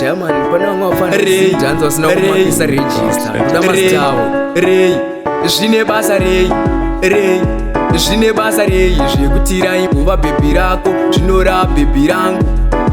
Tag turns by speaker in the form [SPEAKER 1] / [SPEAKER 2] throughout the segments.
[SPEAKER 1] Chairman, pana mwafana dance wasina kumapisa register. Kuda mastawo.
[SPEAKER 2] Rei, zvine basa rei, rei, zvine basa rei, zvekuti raimbova bhebhi rako, zvinora bhebhi rangu.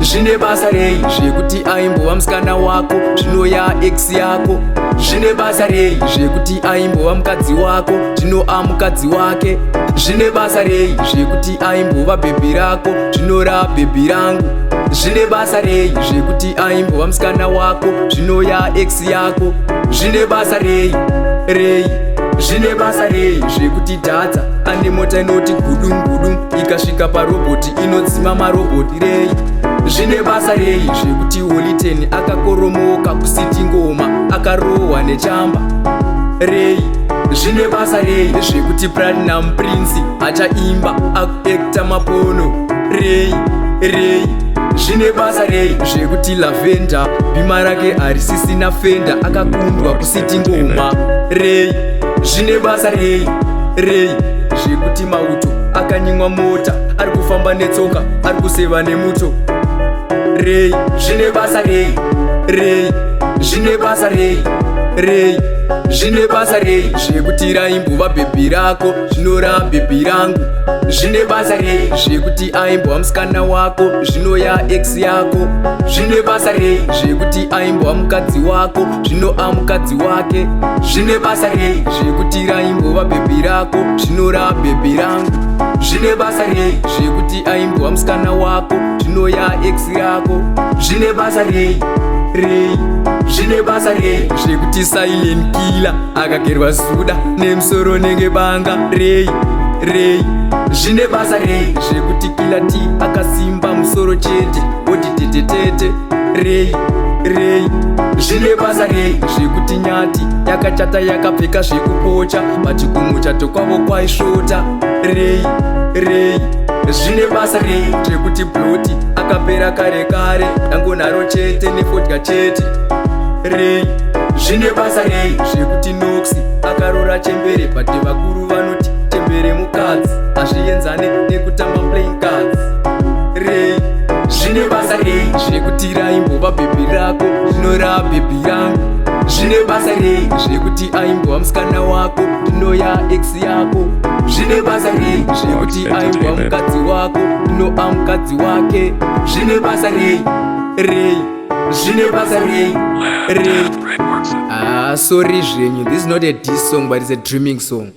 [SPEAKER 2] Zvine basa rei, zvekuti aimbova musikana wako, zvinoya ex yako. Zvine basa rei, zvekuti aimbova mukadzi wako, zvinoa mukadzi wake. Zvine basa rei, zvekuti aimbova bhebhi rako, zvinora bhebhi rangu. Zvine basa rei, zvekuti aimbova musikana wako, zvinoya ex yako. Zvine basa rei, rei, zvine basa rei, zvekuti dhadza ane mota inoti gudum gudum, ikasvika parobhoti inodzima marobhoti rei. Zvine basa rei, zvekuti Holiten akakoromoka kusiti ngoma akarohwa nechamba rei. Zvine basa rei, zvekuti Platinum Prince achaimba akuekta mapono rei, rei. Zvine basa rei, zvekuti Lavender bhima rake harisisina fenda akakundwa kusiti ngoma rei. Zvine basa rei, rei, zvekuti Mauto akanyimwa mota ari kufamba netsoka ari kuseva nemuto rei. Zvine basa rei, rei, zvine basa rei, rei, zvine basa rei, zvekuti raimbova bhebhi rako, zvinora bhebhi rangu. Zvine basa rei, zvekuti aimbova musikana wako, zvinoya ex yako. Zvine basa rei, zvekuti aimbova mukadzi wako, zvinoa mukadzi wake. Zvine basa rei, zvekuti raimbova bhebhi rako, zvinora bhebhi rangu. Zvine basa rei, zvekuti aimbova musikana wako, zvinoya ex yako. Zvine basa rei, rei, zvine basa rei, zvekuti Silent Killer akagerwa zuda nemusoro nenge banga rei, rei. Zvine basa rei, zvekuti Killer T akasimba musoro chete oti tetetete rei, rei. Zvine basa rei, zvekuti Nyati yakachata yakapfeka zvekupocha pachigumo chato kwavo kwaishota rei, rei. Zvine basa rei, zvekuti Bloti akapera kare kare dangonharo chete nefodya chete rei. Zvine basa rei, zvekuti Nox akarora chembere bhati vakuru vanoti chembere mukadzi hazvienzane nekutamba playing cards rei. Zvine basa rei, zvekuti raimbova bhebhi rako, zvinora bhebhi rangu. Zvine basa rei, zvekuti aimbova musikana wako, zvinoya ex yako. Zvine basa rei, zvekuti aimbova mukadzi wako, zvinoa mukadzi wake. Zvine basa rei, rei, zvine basa rei, rei.
[SPEAKER 1] Sorry zvenyu, this is not a diss song but it's a dreaming song.